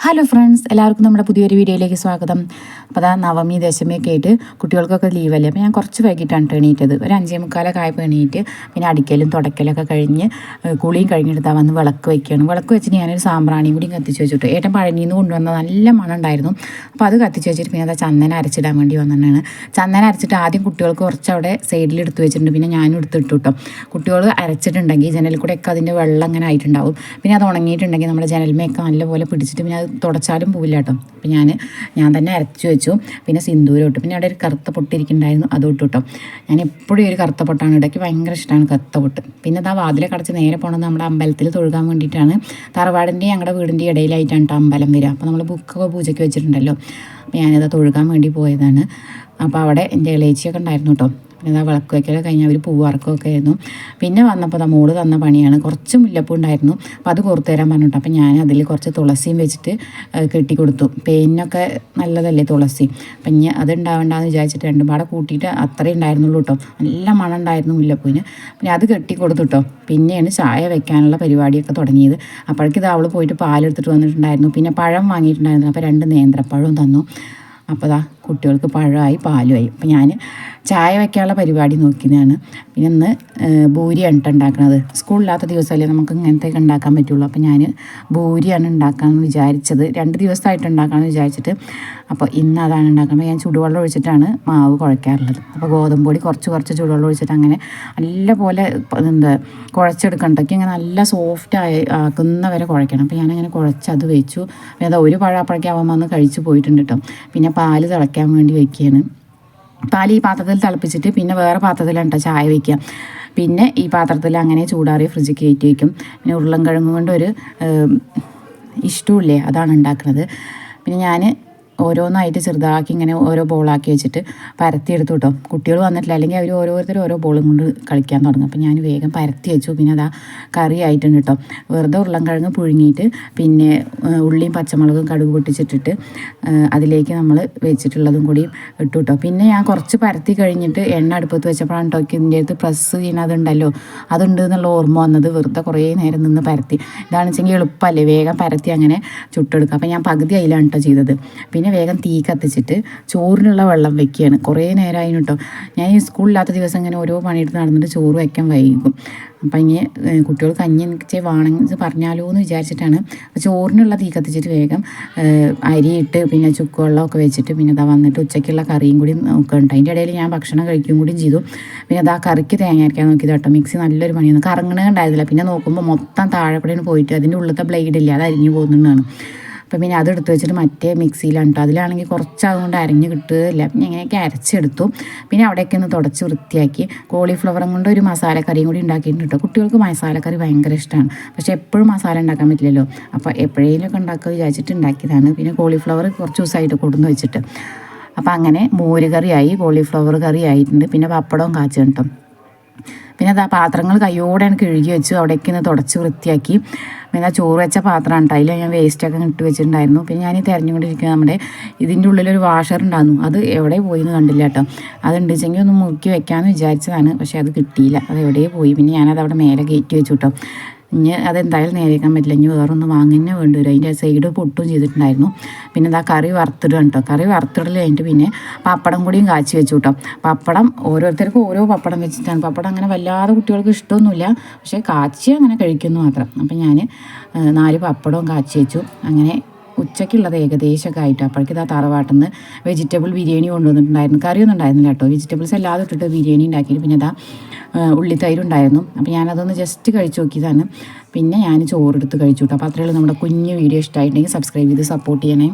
Hello friends, എല്ലാവർക്കും നമ്മുടെ പുതിയൊരു വീഡിയോയിലേക്ക് സ്വാഗതം. അപ്പോൾ അതാ നവമി ദശമിയൊക്കെ ആയിട്ട് കുട്ടികൾക്കൊക്കെ ലീവല്ലേ. അപ്പോൾ ഞാൻ കുറച്ച് വൈകിട്ടാണ് എണീറ്റത്. ഒരു 5:45 ആയപ്പോൾ എണീറ്റ് പിന്നെ അടിക്കലും തുടക്കലൊക്കെ കഴിഞ്ഞ് കുളിയും കഴിഞ്ഞെടുത്താൽ വന്ന് വിളക്ക് വയ്ക്കുകയാണ്. വിളക്ക് വെച്ചിട്ട് ഞാനൊരു സാമ്പ്രാണിയും കൂടി കത്തിച്ച് വെച്ചിട്ട് ഏട്ടൻ പഴനിയിൽ നിന്ന് കൊണ്ടുവന്ന നല്ല മണം ഉണ്ടായിരുന്നു. അപ്പോൾ അത് കത്തിച്ച് വെച്ചിട്ട് പിന്നെ അതാ ചന്ദനം അരച്ചിടാൻ വേണ്ടി വന്നിട്ടാണ്. ചന്ദനം അരച്ചിട്ട് ആദ്യം കുട്ടികൾക്ക് കുറച്ച് അവിടെ സൈഡിൽ എടുത്ത് വെച്ചിട്ടുണ്ട്. പിന്നെ ഞാനും എടുത്തിട്ടു കേട്ടോ. കുട്ടികൾ അരച്ചിട്ടുണ്ടെങ്കിൽ ജനലിൽ കൂടെയൊക്കെ അതിൻ്റെ വെള്ളം അങ്ങനെ ആയിട്ടുണ്ടാവും. പിന്നെ അത് ഉണങ്ങിയിട്ടുണ്ടെങ്കിൽ നമ്മുടെ ജനൽമയൊക്കെ നല്ലപോലെ പിടിച്ചിട്ട് പിന്നെ അത് തുടച്ചാലും പോവില്ല കേട്ടോ. അപ്പം ഞാൻ തന്നെ അരച്ചു വെച്ചു. പിന്നെ സിന്ദൂരം ഇട്ടു. പിന്നെ അവിടെ ഒരു കറുത്ത പൊട്ടിരിക്കുന്നുണ്ടായിരുന്നു, അതും ഇട്ടു കേട്ടോ. ഞാൻ എപ്പോഴും ഒരു കറുത്ത പൊട്ടാണ് ഇടയ്ക്ക് ഭയങ്കര ഇഷ്ടമാണ് കറുത്ത പൊട്ട്. പിന്നെ ആ വാതിലെ കടച്ച് നേരെ പോകണത് നമ്മുടെ അമ്പലത്തിൽ തൊഴുകാൻ വേണ്ടിയിട്ടാണ്. തറവാടിൻ്റെയും ഞങ്ങളുടെ വീടിൻ്റെ ഇടയിലായിട്ടാണ് കേട്ടോ അമ്പലം വരിക. അപ്പോൾ നമ്മൾ ബുക്കൊക്കെ പൂജയ്ക്ക് വെച്ചിട്ടുണ്ടല്ലോ. അപ്പോൾ ഞാനിത് തൊഴുകാൻ വേണ്ടി പോയതാണ്. അപ്പോൾ അവിടെ എൻ്റെ ഇളേച്ചിയൊക്കെ ഉണ്ടായിരുന്നു കേട്ടോ. പിന്നെ വിളക്ക് വയ്ക്കലൊക്കെ കഴിഞ്ഞ് അവർ പൂവർക്കൊക്കെ ആയിരുന്നു. പിന്നെ വന്നപ്പോൾ മോള് തന്ന പണിയാണ്. കുറച്ച് മുല്ലപ്പൂ ഉണ്ടായിരുന്നു, അപ്പോൾ അത് കോർത്ത് തരാൻ പറഞ്ഞിട്ട് അപ്പോൾ ഞാൻ അതിൽ കുറച്ച് തുളസിയും വെച്ചിട്ട് കെട്ടി കൊടുത്തു. പെയിനൊക്കെ നല്ലതല്ലേ തുളസി. അപ്പം ഇനി അത് ഉണ്ടാവേണ്ടെന്ന് വിചാരിച്ചിട്ട് രണ്ടും പാടെ കൂട്ടിയിട്ട് അത്രയും ഉണ്ടായിരുന്നുള്ളൂ കേട്ടോ. നല്ല മണം ഉണ്ടായിരുന്നു മുല്ലപ്പൂവിന്. പിന്നെ അത് കെട്ടി കൊടുത്തു കേട്ടോ. പിന്നെയാണ് ചായ വെക്കാനുള്ള പരിപാടിയൊക്കെ തുടങ്ങിയത്. അപ്പോഴേക്കിത് അവൾ പോയിട്ട് പാലെടുത്തിട്ട് വന്നിട്ടുണ്ടായിരുന്നു. പിന്നെ പഴം വാങ്ങിയിട്ടുണ്ടായിരുന്നു. അപ്പോൾ 2 നേന്ത്രപ്പഴവും തന്നു. അപ്പോൾ ദാ കുട്ടികൾക്ക് പഴമായി പാലുമായി. അപ്പോൾ ഞാൻ ചായ വയ്ക്കാനുള്ള പരിപാടി നോക്കിയതാണ്. പിന്നെ ഇന്ന് ഭൂരിയാണ് ഉണ്ടാക്കുന്നത്. സ്കൂളില്ലാത്ത ദിവസമല്ലേ നമുക്ക് ഇങ്ങനത്തെയൊക്കെ ഉണ്ടാക്കാൻ പറ്റുള്ളൂ. അപ്പോൾ ഞാൻ ഭൂരിയാണ് ഉണ്ടാക്കാമെന്ന് വിചാരിച്ചത്. 2 ദിവസമായിട്ട് ഉണ്ടാക്കാമെന്ന് വിചാരിച്ചിട്ട്. അപ്പോൾ ഇന്ന് അതാണ് ഉണ്ടാക്കുന്നത്. ഞാൻ ചുടുവെള്ളം ഒഴിച്ചിട്ടാണ് മാവ് കുഴയ്ക്കാറുള്ളത്. അപ്പോൾ ഗോതമ്പ് പൊടി കുറച്ച് ചുടുവെള്ളം ഒഴിച്ചിട്ട് അങ്ങനെ നല്ല പോലെ കുഴച്ചെടുക്കണ്ടൊക്കെ ഇങ്ങനെ നല്ല സോഫ്റ്റ് ആക്കുന്നവരെ കുഴയ്ക്കണം. അപ്പോൾ ഞാനങ്ങനെ കുഴച്ചത് വെച്ചു. പിന്നെ അത് ഒരു പഴപ്പോഴേക്കും അവൻ വന്ന് കഴിച്ച് പോയിട്ടുണ്ട് കേട്ടോ. പിന്നെ പാല് തിളയ്ക്കാൻ വേണ്ടി വയ്ക്കുകയാണ്. പാൽ ഈ പാത്രത്തിൽ തിളപ്പിച്ചിട്ട് പിന്നെ വേറെ പാത്രത്തിലാണ് കേട്ടോ ചായ വയ്ക്കുക. പിന്നെ ഈ പാത്രത്തിൽ അങ്ങനെ ചൂടാറി ഫ്രിഡ്ജിൽ കയറ്റി വയ്ക്കും. പിന്നെ ഉരുളൻകിഴങ്ങ് കൊണ്ട് ഒരു ഇഷ്ടമില്ലേ, അതാണ് ഉണ്ടാക്കുന്നത്. പിന്നെ ഞാൻ ഓരോന്നായിട്ട് ചെറുതാക്കി ഇങ്ങനെ ഓരോ ബോളാക്കി വെച്ചിട്ട് പരത്തിയെടുത്തു കേട്ടോ. കുട്ടികൾ വന്നിട്ടില്ല, അല്ലെങ്കിൽ അവർ ഓരോരുത്തരും ഓരോ ബോളും കൊണ്ട് കളിക്കാൻ തുടങ്ങും. അപ്പോൾ ഞാൻ വേഗം പരത്തി വെച്ചു. പിന്നെ അതാ കറി ആയിട്ടുണ്ട് കേട്ടോ. വെറുതെ ഉരുളൻകിഴങ്ങ് പുഴുങ്ങിയിട്ട് പിന്നെ ഉള്ളിയും പച്ചമുളകും കടുക് പൊട്ടിച്ചിട്ടിട്ട് അതിലേക്ക് നമ്മൾ വെച്ചിട്ടുള്ളതും കൂടി ഇട്ടു കേട്ടോ. പിന്നെ ഞാൻ കുറച്ച് പരത്തി കഴിഞ്ഞിട്ട് എണ്ണ അടുപ്പത്ത് വെച്ചപ്പോഴാണ് കേട്ടോ ഇതിൻ്റെ അടുത്ത് പ്രസ് ചെയ്യുന്നതുണ്ടല്ലോ, അതുണ്ട് എന്നുള്ള ഓർമ്മ വന്നത്. വെറുതെ കുറേ നേരം നിന്ന് പരത്തി. ഇതാണെന്ന് വെച്ചെങ്കിൽ എളുപ്പമല്ലേ, വേഗം പരത്തി അങ്ങനെ ചുട്ടെടുക്കുക. അപ്പോൾ ഞാൻ പകുതി അതിലാണ് കേട്ടോ ചെയ്തത്. പിന്നെ വേഗം തീ കത്തിച്ചിട്ട് ചോറിനുള്ള വെള്ളം വെക്കുകയാണ്. കുറേ നേരമായി കേട്ടോ. ഞാൻ ഈ സ്കൂളില്ലാത്ത ദിവസം ഇങ്ങനെ ഓരോ പണിയെടുത്ത് നടന്നിട്ട് ചോറ് വയ്ക്കാൻ വൈകും. അപ്പം ഇനി കുട്ടികൾ കഞ്ഞി എനിക്ക് വേണമെന്ന് പറഞ്ഞാലോ എന്ന് വിചാരിച്ചിട്ടാണ് ചോറിനുള്ള തീ കത്തിച്ചിട്ട് വേഗം അരിയിട്ട് പിന്നെ ചുക്ക് വെള്ളമൊക്കെ വെച്ചിട്ട് പിന്നെ അതാ വന്നിട്ട് ഉച്ചയ്ക്കുള്ള കറിയും കൂടി നോക്കുന്നുണ്ട്. അതിൻ്റെ ഇടയിൽ ഞാൻ ഭക്ഷണം കഴിക്കുകയും കൂടിയും ചെയ്തു. പിന്നെ അതാ കറിക്ക് തേങ്ങ അരയ്ക്കാൻ നോക്കിയത് കേട്ടോ. മിക്സി നല്ലൊരു പണിയാണ്, കറങ്ങണേ ഉണ്ടായിരുന്നില്ല. പിന്നെ നോക്കുമ്പോൾ മൊത്തം താഴെ കൂടെയാണ് പോയിട്ട് അതിൻ്റെ ഉള്ളത്തെ ബ്ലേഡില്ല, അത് അരിഞ്ഞു പോകുന്നതാണ്. അപ്പം പിന്നെ അതെടുത്ത് വെച്ചിട്ട് മറ്റേ മിക്സിയിലാണ് കേട്ടോ. അതിലാണെങ്കിൽ കുറച്ചാകുകൊണ്ട് അരിഞ്ഞ് കിട്ടുകയില്ല. പിന്നെ ഇങ്ങനെയൊക്കെ അരച്ചെടുത്തു. പിന്നെ അവിടെയൊക്കെ ഒന്ന് തുടച്ച് വൃത്തിയാക്കി കോളിഫ്ലവറും കൊണ്ട് ഒരു മസാലക്കറിയും കൂടി ഉണ്ടാക്കിയിട്ടുണ്ട് കേട്ടോ. കുട്ടികൾക്ക് മസാലക്കറി ഭയങ്കര ഇഷ്ടമാണ്, പക്ഷേ എപ്പോഴും മസാല ഉണ്ടാക്കാൻ പറ്റില്ലല്ലോ. അപ്പോൾ എപ്പോഴേലൊക്കെ ഉണ്ടാക്കുക വിചാരിച്ചിട്ട് ഉണ്ടാക്കിയതാണ്. പിന്നെ കോളിഫ്ലവർ കുറച്ച് ദിവസമായിട്ട് കൊടുന്ന് വെച്ചിട്ട്. അപ്പോൾ അങ്ങനെ മോര് കറിയായി, കോളിഫ്ലവർ കറി ആയിട്ടുണ്ട്. പിന്നെ പപ്പടവും കാച്ചു കേട്ടോ. പിന്നെ അത് ആ പാത്രങ്ങൾ കയ്യോടെ എനിക്ക് കഴുകി വെച്ചു. അവിടേക്ക് ഒന്ന് തുടച്ച് വൃത്തിയാക്കി. പിന്നെ ചോറ് വെച്ച പാത്രമാണ് കേട്ടോ. അതിൽ ഞാൻ വേസ്റ്റൊക്കെ ഇട്ട് വെച്ചിട്ടുണ്ടായിരുന്നു. പിന്നെ ഞാൻ ഈ തിരഞ്ഞുകൊണ്ടിരിക്കുക നമ്മുടെ ഇതിൻ്റെ ഉള്ളിലൊരു വാഷർ ഉണ്ടായിരുന്നു. അത് എവിടെ പോയി എന്ന് കണ്ടില്ല കേട്ടോ. അതുണ്ട് വെച്ചെങ്കിൽ ഒന്ന് മുറുക്കി വെക്കാമെന്ന് വിചാരിച്ചതാണ്, പക്ഷേ അത് കിട്ടിയില്ല. അത് എവിടെയേ പോയി. പിന്നെ ഞാനത് അവിടെ മേലെ കയറ്റി വെച്ചു കേട്ടോ. ഇനി അതെന്തായാലും നേരിക്കാൻ പറ്റില്ല. ഇനി വേറൊന്ന് വാങ്ങുന്നേ വേണ്ടി വരും. അതിൻ്റെ സൈഡ് പൊട്ടും ചെയ്തിട്ടുണ്ടായിരുന്നു. പിന്നെ എന്താ കറി വറുത്തിടുക കേട്ടോ. കറി വറുത്തിടൽ കഴിഞ്ഞിട്ട് പിന്നെ പപ്പടം കൂടിയും കാച്ചി വെച്ചു കേട്ടോ. പപ്പടം ഓരോരുത്തർക്കും ഓരോ പപ്പടം വെച്ചിട്ടാണ്. പപ്പടം അങ്ങനെ വല്ലാതെ കുട്ടികൾക്ക് ഇഷ്ടമൊന്നുമില്ല, പക്ഷേ കാച്ചി അങ്ങനെ കഴിക്കുന്നു മാത്രം. അപ്പം ഞാൻ 4 പപ്പടവും കാച്ചി വെച്ചു. അങ്ങനെ ഉച്ചയ്ക്കുള്ളത് ഏകദേശമൊക്കെ ആയിട്ട് അപ്പോഴേക്ക് ഇതാ തറവാട്ടിൽ നിന്ന് വെജിറ്റബിൾ ബിരിയാണി കൊണ്ടുവന്നിട്ടുണ്ടായിരുന്നു. കറിയൊന്നും ഉണ്ടായിരുന്നില്ല കേട്ടോ. വെജിറ്റബിൾസ് എല്ലാതും ഇട്ടിട്ട് ബിരിയാണി ഉണ്ടാക്കിയിട്ട് പിന്നെ ഇതാ ഉള്ളിത്തൈരുണ്ടായിരുന്നു. അപ്പോൾ ഞാനതൊന്ന് ജസ്റ്റ് കഴിച്ച് നോക്കിയതാണ്. പിന്നെ ഞാൻ ചോറെടുത്ത് കഴിച്ചു കേട്ടോ. അപ്പോൾ അത്രയുള്ളൂ. നമ്മുടെ കുഞ്ഞു വീഡിയോ ഇഷ്ടമായിട്ടുണ്ടെങ്കിൽ സബ്സ്ക്രൈബ് ചെയ്ത് സപ്പോർട്ട് ചെയ്യണേ.